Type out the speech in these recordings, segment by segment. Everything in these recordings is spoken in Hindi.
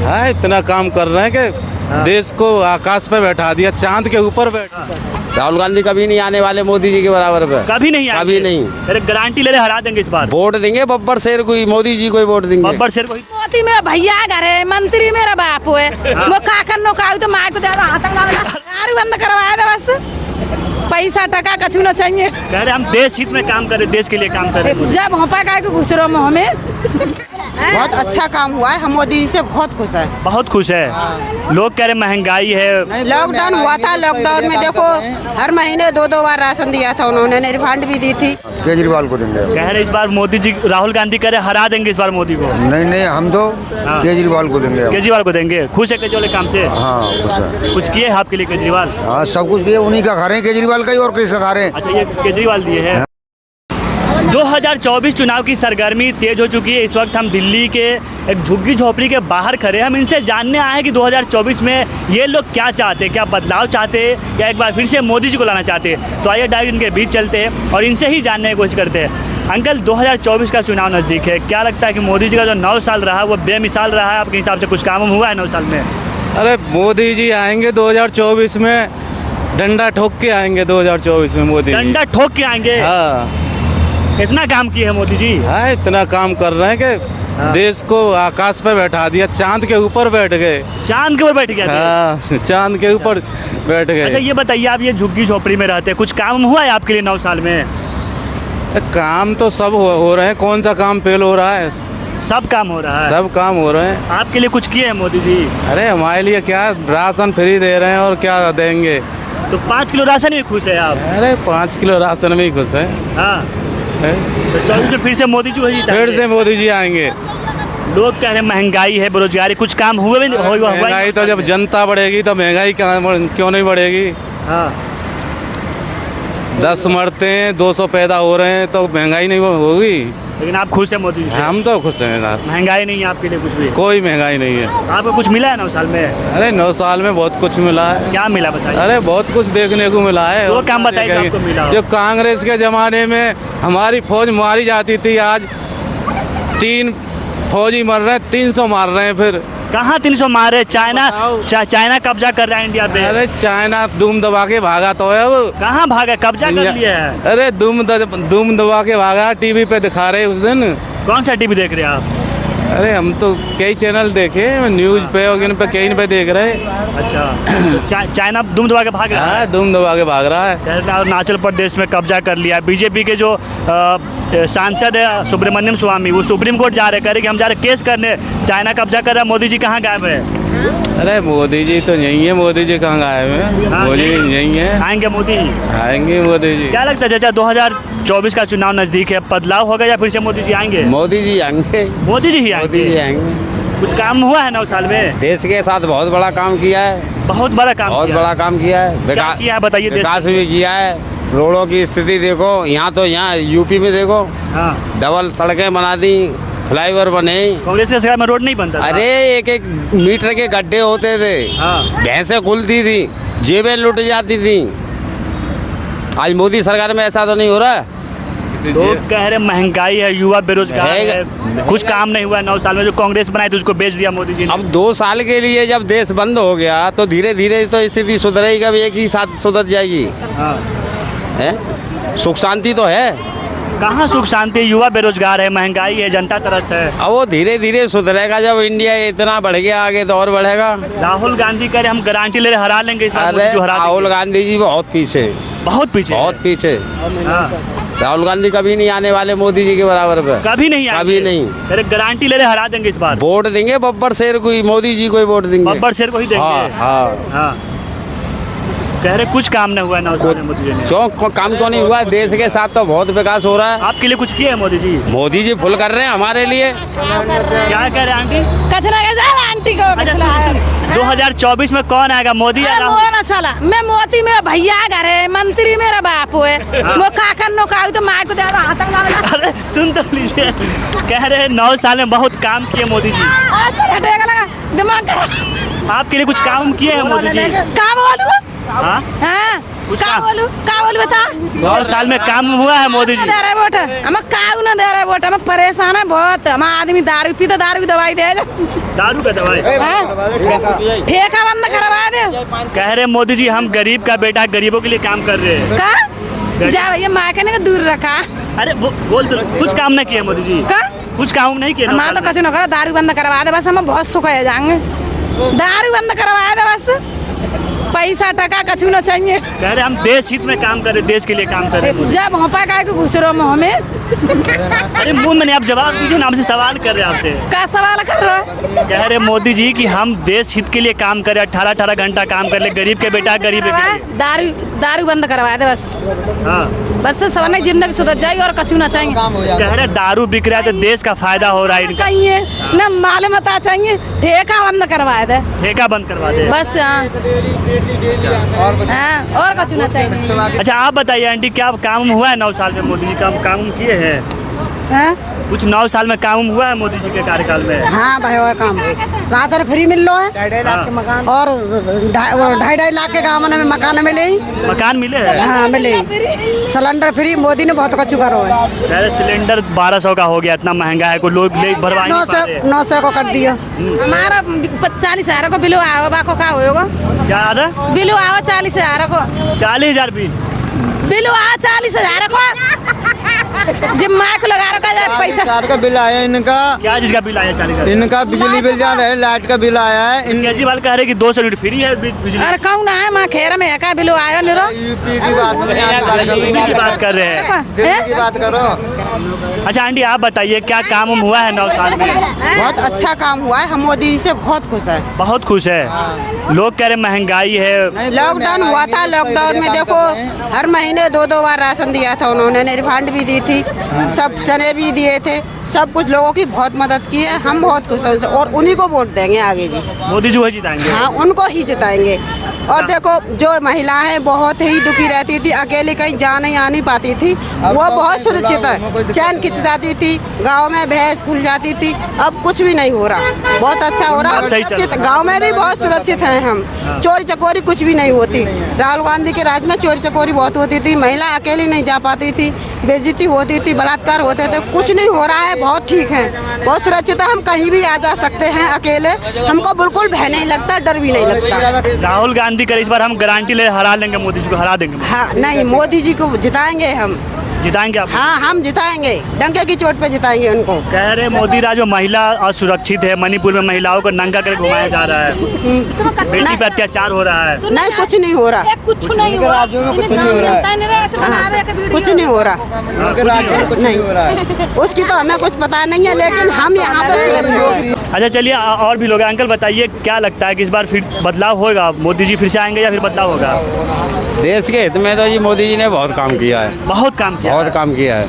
है, इतना काम कर रहे हैं कि देश को आकाश पे बैठा दिया, चांद के ऊपर बैठा। राहुल गांधी कभी नहीं आने वाले मोदी जी के बराबर पे, कभी नहीं आएंगे? कभी नहीं। अरे गारंटी ले रहे हरा देंगे इस बार। वोट देंगे बब्बर शेर को ही, मोदी जी को ही वोट देंगे। बब्बर शेर को ही। मोदी मेरा भैया घर है, मंत्री मेरा बाप है। वो का करनो का तो मार को दे रहा हाथ यार बंद करवाया था बस, पैसा टका कछु न चाहिए। कह रहे हम देश हित में काम कर रहे, देश के लिए काम कर रहे। जब होपा का घुस रहो में हमें बहुत अच्छा काम हुआ है, हम मोदी जी से बहुत खुश हैं। बहुत खुश है। लोग कह रहे महंगाई है। लॉकडाउन हुआ था, लॉकडाउन में देखो हर महीने 2-2 बार राशन दिया था उन्होंने, रिफंड भी दी थी। केजरीवाल को देंगे। कह रहे इस बार मोदी जी, राहुल गांधी कह रहे हरा देंगे इस बार मोदी को। नहीं हम तो केजरीवाल को देंगे। केजरीवाल को देंगे। खुश है केजरीवाल के काम से? हाँ खुश है। कुछ किए है आपके लिए केजरीवाल? हाँ सब कुछ किए, उन्हीं का खा रहे हैं, केजरीवाल का ही, और कैसे खा रहे हैं। अच्छा ये केजरीवाल दिए है। 2024 चुनाव की सरगर्मी तेज हो चुकी है। इस वक्त हम दिल्ली के एक झुग्गी झोपड़ी के बाहर खड़े हैं। हम इनसे जानने आए हैं कि 2024 में ये लोग क्या चाहते हैं, क्या बदलाव चाहते हैं या एक बार फिर से मोदी जी को लाना चाहते हैं। तो आइए डायरेक्ट इनके बीच चलते हैं और इनसे ही जानने की कोशिश करते हैं। अंकल 2024 का चुनाव नज़दीक है, क्या लगता है कि मोदी जी का जो 9 साल रहा वो बेमिसाल रहा है? आपके हिसाब से कुछ काम हुआ है 9 साल में? अरे मोदी जी आएंगे 2024 में, डंडा ठोक के आएंगे 2024 में मोदी जी। डंडा ठोक के आएंगे? हाँ। इतना काम किए है मोदी जी? है, इतना काम कर रहे हैं कि देश को आकाश पे बैठा दिया, चांद के ऊपर बैठ गए। चांद के ऊपर बैठ गया? हाँ, चांद के ऊपर बैठ गए। अच्छा ये बताइए, आप ये झुग्गी झोपड़ी में रहते हैं, कुछ काम हुआ है आपके लिए 9 साल में? काम तो सब हो रहे हैं, कौन सा काम फेल हो रहा है? सब काम हो रहा है। सब काम हो रहे हैं। आपके लिए कुछ किए हैं मोदी जी? अरे हमारे लिए क्या, राशन फ्री दे रहे हैं और क्या देंगे। तो 5 किलो राशन में खुश है आप? अरे 5 किलो राशन में ही खुश है। हाँ। तो 24 में फिर से मोदी जी फिर से मोदी जी आएंगे। लोग कह रहे हैं महंगाई है, बेरोजगारी, कुछ काम हुआ भी नहीं? महंगाई तो जब जनता बढ़ेगी तो महंगाई क्यों नहीं बढ़ेगी? हाँ। 10 मरते हैं, 200 पैदा हो रहे हैं तो महंगाई नहीं होगी। लेकिन आप खुश हैं मोदी जी से? हम तो खुश हैं ना। महंगाई नहीं है आपके लिए कुछ भी? कोई महंगाई नहीं है। आपको कुछ मिला है 9 साल में? अरे 9 साल में बहुत कुछ मिला है। क्या मिला बताइए? अरे बहुत कुछ देखने को मिला है। वो काम बताइए जो आपको मिला हो। जो कांग्रेस के ज़माने में हमारी फौज मारी जाती थी, आज 3 फौजी मर रहे हैं, 300 मार रहे हैं। फिर कहाँ 300 मारे? चाइना कब्जा कर रहा है इंडिया पे। अरे चाइना दुम दबा के भागा तो है वो। कहाँ भागा? कब्जा कर लिया है। अरे दुम दबा के भागा, टीवी पे दिखा रहे उस दिन। कौन सा टीवी देख रहे हैं आप? अरे हम तो कई चैनल देखे, न्यूज़ पे और इन पे कहीं पे देख रहे। अच्छा। चाइना दुम दबा के भाग रहा है? हाँ, दुम दबा के भाग रहा है। अरुणाचल प्रदेश में कब्जा कर लिया। बीजेपी के जो सांसद है सुब्रमण्यम स्वामी, वो सुप्रीम कोर्ट जा रहे, कह रहे कि हम जा रहे केस करने, चाइना कब्जा कर रहा है। मोदी जी कहाँ गायब है? अरे मोदी जी तो यहीं है। मोदी जी कहाँ गायब है? मोदी जी यहीं है। आएंगे मोदी? आएंगे मोदी जी। क्या लगता है चाचा, 2024 का चुनाव नजदीक है, बदलाव होगा या फिर से मोदी जी आएंगे? मोदी जी आएंगे। मोदी जी ही आएंगे? मोदी जी आएंगे। कुछ काम हुआ है 9 साल में? देश के साथ बहुत बड़ा काम किया है। बहुत बड़ा काम? बहुत बड़ा काम किया है। क्या किया है बताइए? विकास भी किया है। रोडों की स्थिति देखो, यहाँ यूपी में देखो, हाँ। डबल सड़कें बना दी, फ्लाईओवर बने। कांग्रेस के सरकार में रोड नहीं बनता था? अरे 1-1 मीटर के गड्ढे होते थे। हाँ। भैंसें खुलती थी, जेबें लुट जाती थी। आज मोदी सरकार में ऐसा तो नहीं हो रहा है। लोग कह रहे महंगाई है, युवा बेरोजगार है, कुछ काम नहीं हुआ 9 साल में। जो कांग्रेस बनाई थी उसको बेच दिया मोदी जी ने। अब 2 साल के लिए जब देश बंद हो गया तो धीरे धीरे तो स्थिति सुधरेगी, कभी एक ही साथ सुधर जाएगी। हाँ। है? सुख शांति तो है। कहाँ सुख शांति? युवा बेरोजगार है, महंगाई है, जनता तरस है। अब वो धीरे धीरे सुधरेगा। जब इंडिया इतना बढ़ गया आगे तो और बढ़ेगा। राहुल गांधी कह रहे हम गारंटी ले रहे हरा लेंगे इस बार। अरे राहुल गांधी जी बहुत पीछे, बहुत पीछे, बहुत पीछे। हाँ। राहुल गांधी कभी नहीं आने वाले मोदी जी के बराबर पे, कभी नहीं आएंगे? कभी नहीं। अरे गारंटी ले रहे हरा देंगे इस बार। वोट देंगे बब्बर शेर को ही, मोदी जी को ही वोट देंगे। बब्बर शेर को ही देंगे? हाँ हाँ हाँ। कह रहे कुछ काम नहीं हुआ है 9 साल में मोदी जी ने। काम क्यों नहीं हुआ? देश के साथ तो बहुत विकास हो रहा है। आपके लिए कुछ किए हैं मोदी जी? मोदी जी फुल कर रहे हैं हमारे लिए। क्या कह रहे हैं आंटी? कचरा का आंटी को अच्छा, 2024 में कौन आएगा, मोदी या राहुल? ना साला मैं मोदी मेरा भैया घर है, मंत्री मेरा बाप है। वो का करनो का तो मार को दे रहा हाथ। अरे सुन तो लीजिए, कह रहे हैं 9 साल में बहुत काम किए मोदी जी। दिमाग आपके लिए कुछ काम किए हैं मोदी जी? काम हाँ हाँ कुछ का काम? बोलू बता 9 साल में काम हुआ है मोदी जी? दे रहे वोट हम काऊ ना दे रहे वोट हम परेशान है बहुत। हम आदमी दारू पी तो दारू की दवाई दे दे। दारू का दवाई हाँ? ठेका बंद करवा दे कह रहे मोदी जी हम गरीब का बेटा गरीबों के लिए काम कर रहे हैं। का जा भैया माँ के ने दूर रखा अरे बोल तो कुछ काम नहीं किया मोदी जी? का कुछ काम नहीं किया? 9 हमारा साल तो में? कछु न करो दारू बंद करवा दे बस हम बहुत सुख है जाएंगे। दारू बंद करवा दे बस पैसा टका कछु न चाहिए। कह रहे हम देश हित में काम कर रहे, देश के लिए काम कर रहे हैं। जब होपा का घुस रहो में हमें अरे मुंह में नहीं, आप जवाब दीजिए ना, हमसे सवाल कर रहे हैं आपसे। का सवाल कर रहे हो? कह रहे मोदी जी कि हम देश हित के लिए काम करें, 18-18 घंटा काम कर ले, गरीब के बेटा गरीब के लिए। दारू बंद करवा दे बस हाँ बस सवरने की जिंदगी सुधर जाएगी और कछु ना चाहिए। कह रहे दारू बिक रहा है तो देश का फायदा हो रहा है इनका। चाहिए न मालूमता चाहिए ठेका बंद करवा दे ठेका बंद करवा दे बस। हाँ और कछु ना चाहिए। अच्छा आप बताइए आंटी क्या काम हुआ है 9 साल में मोदी जी काम किए हैं? हैं? कुछ 9 साल में काम हुआ है मोदी जी के कार्यकाल में? हाँ भाई वो काम राशन फ्री मिल रहा है 2.5 लाख के मकान और 2.5 लाख के गाँव में मकान मिले। मकान मिले हैं? हाँ मिले। सिलेंडर फ्री मोदी ने बहुत कछु करो है। कह रहे सिलेंडर 1200 का हो गया, इतना महंगा है, कोई लोग ले भरवा नहीं पा रहे। 900 को कर दिया। हमारा 40,000 को बिलो आओ बाको का होगा क्या आ रहा? बिलो आओ 40,000 को 40,000 बिल बिलो आओ 40,000 को जब माँ को लगा रखा जाए पैसा। 40,000 का बिल आया इनका। क्या चीज का बिल आया? 40,000? इनका बिजली बिल जा रहा है, लाइट का बिल आया है। केजरीवाल कह रहे कि 200 यूनिट फ्री है बिजली। अरे कौन है माँ खेर में का बिलो आयो निरो यूपी की बात दिल्ली की बात कर रहे हैं। दिल्ली की बात करो। अच्छा आंटी आप बताइए क्या काम हुआ है 9 साल में? बहुत अच्छा काम हुआ है। हम मोदी जी से बहुत खुश है। बहुत खुश है। लोग कह रहे महंगाई है। लॉकडाउन हुआ था, लॉकडाउन में देखो हर महीने 2-2 बार राशन दिया था उन्होंने, रिफंड भी दी थी, सब चने भी दिए थे, सब कुछ लोगों की बहुत मदद की है। हम बहुत खुश हैं उनसे और उन्हीं को वोट देंगे आगे भी। मोदी जी वही जिताएंगे? हाँ उनको ही जिताएंगे। और देखो जो महिलाएं बहुत ही दुखी रहती थी, अकेली कहीं जा नहीं आ नहीं पाती थी, वो बहुत सुरक्षित है। चैन खिंच जाती थी, गांव में भैंस खुल जाती थी, अब कुछ भी नहीं हो रहा। बहुत अच्छा हो रहा है। गांव में भी बहुत सुरक्षित हैं हम। चोरी चकोरी कुछ भी नहीं होती। राहुल गांधी के राज में चोरी चकोरी बहुत होती थी, महिला अकेली नहीं जा पाती थी, बेइज्जती होती थी, बलात्कार होते थे। कुछ नहीं हो रहा है, बहुत ठीक है, बहुत सुरक्षित है। हम कहीं भी आ जा सकते हैं अकेले, हमको बिल्कुल भय नहीं लगता, डर भी नहीं लगता। राहुल गांधी कर इस बार हम गारंटी ले हरा लेंगे, मोदी जी को हरा देंगे। हाँ नहीं, मोदी जी को जिताएंगे हम। जिताएंगे आप? हाँ हम जिताएंगे, डंके की चोट पे जिताएंगे उनको। कह रहे मोदी राज में महिला असुरक्षित है, मणिपुर में महिलाओं को नंगा कर घुमाया जा रहा है, बेटी पे अत्याचार हो रहा है। नहीं कुछ नहीं हो रहा, कुछ नहीं हो रहा, कुछ नहीं हो रहा, कुछ नहीं हो रहा, नहीं उसकी तो हमें कुछ पता नहीं है, लेकिन हम यहाँ पे सुरक्षित हैं। अच्छा चलिए और भी लोग हैं। अंकल बताइए क्या लगता है कि इस बार फिर बदलाव होगा, मोदी जी फिर से आएंगे या फिर बदलाव होगा? देश के हित में तो जी मोदी जी ने बहुत काम किया है, बहुत काम किया बहुत काम किया है।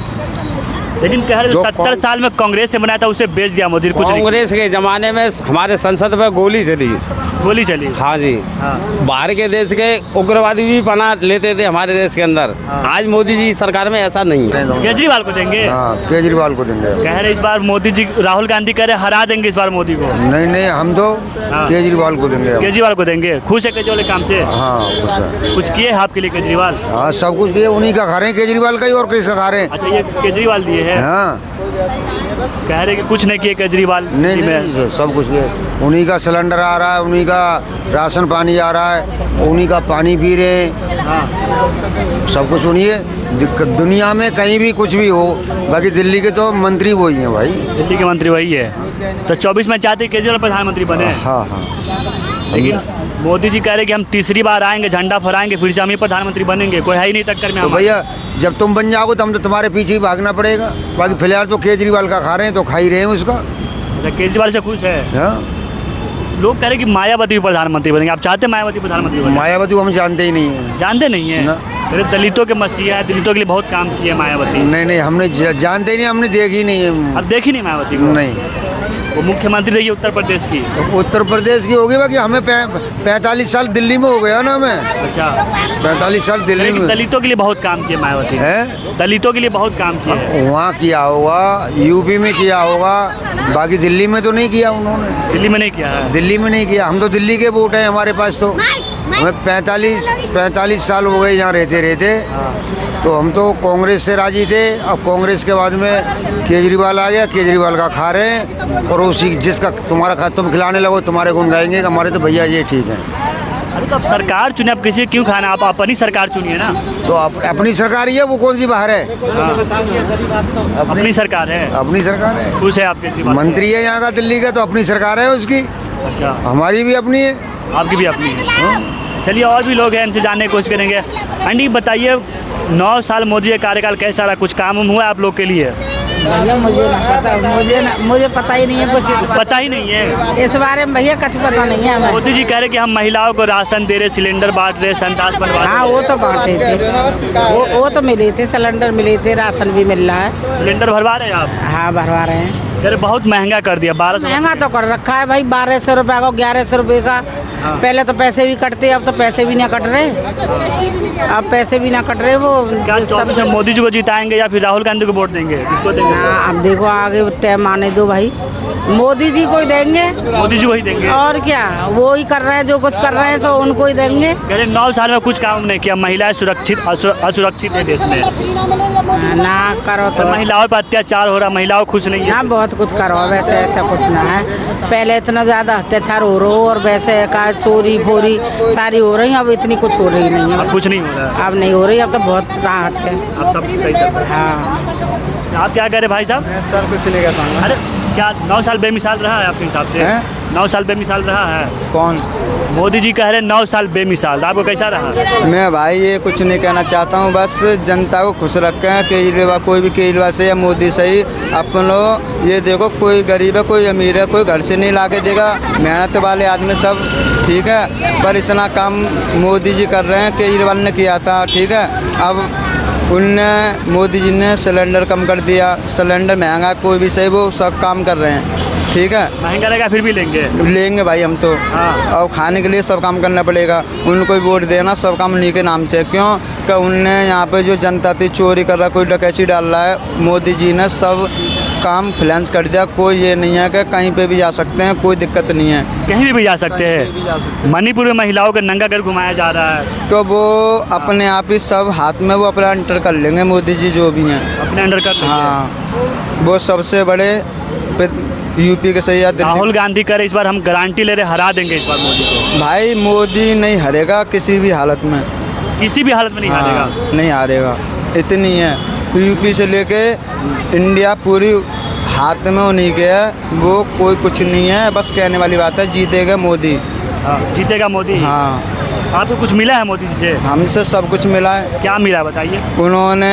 लेकिन कह रहे जो 70 साल में कांग्रेस से बनाया था उसे बेच दिया मोदी ने, कुछ नहीं। कांग्रेस के जमाने में हमारे संसद में गोली चली। गोली चली? हाँ जी। हाँ। बाहर के देश के उग्रवादी भी पनाह लेते थे हमारे देश के अंदर। आज मोदी जी सरकार में ऐसा नहीं है। केजरीवाल को देंगे? हाँ केजरीवाल को देंगे। कह रहे इस बार मोदी जी, राहुल गांधी कह रहे हरा देंगे इस बार मोदी को। नहीं नहीं, हम तो हाँ। केजरीवाल को देंगे। केजरीवाल को देंगे? खुश है केजरीवाल के काम से? हाँ खुश है। कुछ किए हैं आपके लिए केजरीवाल? हाँ सब कुछ किए, उन्हीं का घर है केजरीवाल का ही, और किसका घर है? अच्छा ये केजरीवाल दिए हैं? हाँ कह रहे कि कुछ नहीं किए केजरीवाल? नहीं नहीं, सब कुछ किए। उन्हीं का सिलेंडर आ रहा है, उन्हीं का राशन पानी आ रहा है, उन्हीं का पानी पी रहे हैं। हाँ। सब कुछ उन्हीं है। दिक्कत दुनिया में कहीं भी कुछ भी हो, बाकी दिल्ली के तो मंत्री वही हैं भाई। दिल्ली के मंत्री वही है, तो 24 में चाहते केजरीवाल प्रधानमंत्री बने। हाँ हाँ। लेकिन मोदी जी कह रहे कि हम तीसरी बार आएंगे, झंडा फहराएंगे, फिर से हम ही प्रधानमंत्री बनेंगे, कोई है ही नहीं टक्कर में। तो भैया जब तुम बन जाओगे तो हम तो तुम्हारे पीछे ही भागना पड़ेगा। बाकी फिलहाल तो केजरीवाल का खा रहे हैं, तो खा ही रहे हैं उसका। अच्छा केजरीवाल से खुश है? हाँ लोग कह रहे कि मायावती भी प्रधानमंत्री बनेंगे, आप चाहते हैं मायावती प्रधानमंत्री बने? मायावती को हम जानते ही नहीं है। जानते नहीं है? ना। अरे दलितों के मसीहा है, दलितों के लिए बहुत काम किया मायावती। नहीं नहीं, हमने जानते ही नहीं, हमने देखी नहीं है। अब देखी नहीं मायावती को? नहीं। वो मुख्यमंत्री रही है उत्तर प्रदेश की। उत्तर प्रदेश की होगी, बाकी हमें 45 साल दिल्ली में हो गया ना हमें। अच्छा 45 साल दिल्ली लेकिन में दलितों के लिए बहुत काम किया मायावती है। दलितों के लिए बहुत काम किया है। वहाँ किया होगा, यूपी में किया होगा, बाकी दिल्ली में तो नहीं किया उन्होंने। दिल्ली में नहीं किया है? दिल्ली में नहीं किया। हम तो दिल्ली के वोट हैं हमारे पास तो। हमें 45 साल हो गए यहाँ रहते तो हम तो कांग्रेस से राजी थे। अब कांग्रेस के बाद में केजरीवाल आ गया, केजरीवाल का खा रहे हैं और उसी जिसका तुम्हारा तुम खिलाने लगो तुम्हारे गुण गाएंगे कि हमारे तो भैया ये ठीक है। अरे तो अब सरकार चुने, आप किसी क्यों खाना, आप अपनी सरकार चुनिए ना। तो अपनी सरकार ही है, वो कौन सी बाहर है? अपनी सरकार है, अपनी सरकार है। खुश है आपके जीवन? मंत्री है यहाँ का दिल्ली का, तो अपनी सरकार है उसकी। अच्छा, हमारी भी अपनी है, आपकी भी अपनी है। चलिए और भी लोग हैं, इनसे जानने की कोशिश करेंगे। आंटी बताइए, 9 साल मोदी का कार्यकाल कैसा रहा, कुछ काम हुआ आप लोग के लिए? भैया मुझे ना पता, मुझे पता ही नहीं है कुछ पता ही नहीं है इस बारे में भैया, कुछ पता नहीं है हमें। मोदी जी कह रहे कि हम महिलाओं को राशन दे रहे, सिलेंडर बांट रहे, संतास बनवा रहे। हाँ वो तो बांटे थे, वो तो मिले थे, सिलेंडर मिले थे, राशन भी मिल रहा है। सिलेंडर भरवा रहे हैं आप? हाँ भरवा रहे हैं। अरे बहुत महंगा कर दिया, 1200 महंगा तो कर रखा है भाई, 1200 रुपये का, 1100 रुपये का। पहले तो पैसे भी कटते, अब तो पैसे भी ना कट रहे, अब पैसे भी ना कट रहे। वो क्या सब मोदी जी को जिताएंगे या फिर राहुल गांधी को वोट देंगे, किसको देंगे? हाँ अब देखो आगे टाइम आने दो भाई, मोदी जी को ही देंगे। मोदी जी को ही देंगे और क्या, वो ही कर रहे हैं, जो कुछ कर रहे हैं सो उनको ही देंगे। कह रहे 9 साल में कुछ काम नहीं किया, महिलाएं सुरक्षित असुरक्षित है देश में। ना करो तो महिलाओं पर अत्याचार हो रहा, महिलाओं खुश नहीं है। ना बहुत कुछ करो, वैसे ऐसा कुछ ना है। पहले इतना ज़्यादा अत्याचार हो रहा हो और वैसे का चोरी फोरी सारी हो रही, अब इतनी कुछ हो रही नहीं है। अब कुछ नहीं हो रहा है, अब नहीं हो रही, अब तो बहुत राहत है। अब सब सही चल रहा है। हाँ आप क्या कह रहे भाई साहब? सर कुछ नहीं कहता। अरे क्या 9 साल बेमिसाल रहा है आपके हिसाब से? 9 साल बेमिसाल रहा है? कौन? मोदी जी कह रहे 9 साल बेमिसाल, आपको कैसा रहा? मैं भाई ये कुछ नहीं कहना चाहता हूँ, बस जनता को खुश रखें। केजरीवाल, कोई भी केजरीवाल से या मोदी से ही अपन लोग ये देखो, कोई गरीब है कोई अमीर है, कोई घर से नहीं ला के देगा, मेहनत वाले आदमी सब ठीक है। पर इतना काम मोदी जी कर रहे हैं, केजरीवाल ने किया था ठीक है। अब उनने मोदी जी ने सिलेंडर कम कर दिया, सिलेंडर महंगा कोई भी सही, वो सब काम कर रहे हैं ठीक है। महंगा रहेगा फिर भी लेंगे भाई हम तो। हाँ। और खाने के लिए सब काम करना पड़ेगा, उनको भी वोट देना, सब काम उन्हीं के नाम से। क्यों कि उनने यहाँ पे जो जनता थी चोरी कर रहा, कोई डकैती डाल रहा है, मोदी जी ने सब काम फाइनेंस कर दिया। कोई ये नहीं है कि कहीं पे भी जा सकते हैं, कोई दिक्कत नहीं है, कहीं भी जा सकते हैं। मणिपुर में महिलाओं का नंगा कर घुमाया जा रहा है, तो वो अपने आप ही सब हाथ में वो अपना एंटर कर लेंगे मोदी जी जो भी हैं अपने अंडर कर लेंगे। हाँ, वो सबसे बड़े यूपी के सही है। राहुल गांधी करे इस बार हम गारंटी ले रहे हरा देंगे इस बार मोदी को। भाई मोदी नहीं हारेगा किसी भी हालत में, किसी भी हालत में नहीं हारेगा। नहीं हारेगा, इतनी है। यूपी से लेके इंडिया पूरी हाथ में उन्हीं के है, वो कोई कुछ नहीं है, बस कहने वाली बात है, जीतेगा मोदी। हाँ, जीतेगा मोदी। हाँ, आपको कुछ मिला है मोदी जी से? हमसे सब कुछ मिला है। क्या मिला है बताइए? उन्होंने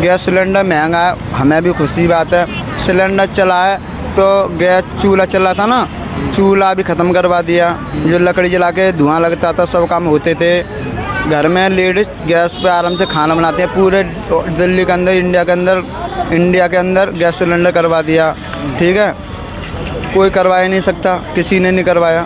गैस सिलेंडर महंगा है, हमें भी खुशी बात है। सिलेंडर चला है तो गैस चूल्हा चला था ना, चूल्हा भी ख़त्म करवा दिया। जो लकड़ी जला के धुआं लगता था, सब काम होते थे। घर में लेडीज गैस पे आराम से खाना बनाते हैं। पूरे दिल्ली के अंदर, इंडिया के अंदर गैस सिलेंडर करवा दिया ठीक है। कोई करवा ही नहीं सकता, किसी ने नहीं करवाया।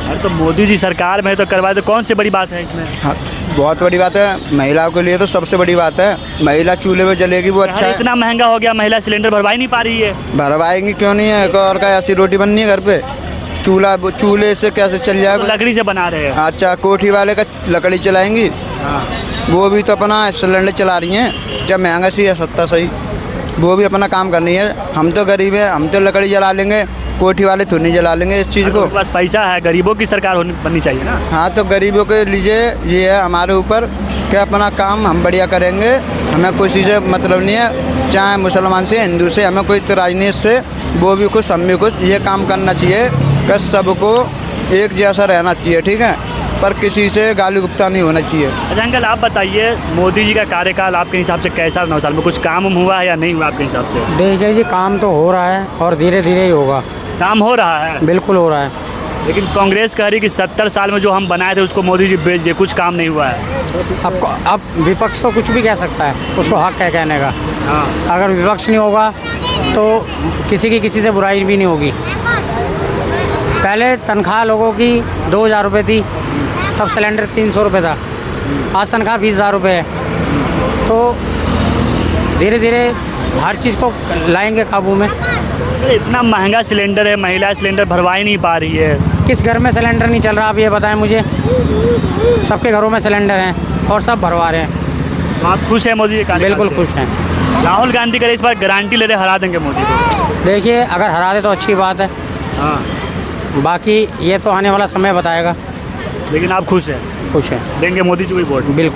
अरे तो मोदी जी सरकार में है तो करवाए, तो कौन सी बड़ी बात है इसमें? हाँ, बहुत बड़ी बात है, महिलाओं के लिए तो सबसे बड़ी बात है। महिला चूल्हे पे जलेगी वो अच्छा है। इतना महंगा हो गया, महिला सिलेंडर भरवा ही नहीं पा रही है। भरवाएंगी क्यों नहीं है, और का ऐसी रोटी बननी है घर पे? चूल्हे से कैसे चल जाएगा? तो लकड़ी से बना रहे हैं। अच्छा, कोठी वाले का लकड़ी चलाएंगी, वो भी तो अपना सिलेंडर चला रही हैं। जब महंगा सही है सस्ता सही, वो भी अपना काम करनी है। हम तो गरीब है, हम तो लकड़ी जला लेंगे, कोठी वाले तो नहीं जला लेंगे इस चीज़ को। उनके पास पैसा है, गरीबों की सरकार बननी चाहिए ना। हाँ, तो गरीबों के लिए ये है हमारे ऊपर कि अपना काम हम बढ़िया करेंगे। हमें किसी से मतलब नहीं है, चाहे मुसलमान से हिंदू से, हमें कोई इतराज नहीं इससे। वो भी खुश, हम भी खुश। ये काम करना चाहिए कि सबको एक जैसा रहना चाहिए ठीक है, पर किसी से गाली गुप्ता नहीं होना चाहिए। अच्छा अंकल आप बताइए, मोदी जी का कार्यकाल आपके हिसाब से कैसा? 9 साल में कुछ काम हुआ है या नहीं हुआ आपके हिसाब से? देखिए जी, काम तो हो रहा है और धीरे धीरे ही होगा। काम हो रहा है? बिल्कुल हो रहा है। लेकिन कांग्रेस कह रही कि 70 साल में जो हम बनाए थे उसको मोदी जी बेच दिए, कुछ काम नहीं हुआ है। अब विपक्ष तो कुछ भी कह सकता है, उसको हक है कहने का। हाँ, अगर विपक्ष नहीं होगा तो किसी से बुराई भी नहीं होगी। पहले तनख्वाह लोगों की 2000 रुपये थी, तब सिलेंडर 300 रुपये था। आज तनख्वाह 20,000 रुपये है। तो धीरे धीरे हर चीज़ को लाएंगे काबू में। इतना महंगा सिलेंडर है, महिला सिलेंडर भरवा ही नहीं पा रही है, किस घर में सिलेंडर नहीं चल रहा, आप ये बताएं मुझे। सबके घरों में सिलेंडर हैं और सब भरवा रहे हैं। तो आप खुश हैं मोदी जी? बिल्कुल खुश हैं। राहुल गांधी करे इस बार गारंटी ले रहे हरा देंगे मोदी को। देखिए, अगर हरा दे तो अच्छी बात है, हाँ, बाकी ये तो आने वाला समय बताएगा। लेकिन आप खुश हैं? खुश हैं, देंगे मोदी जी को ही वोट? बिल्कुल।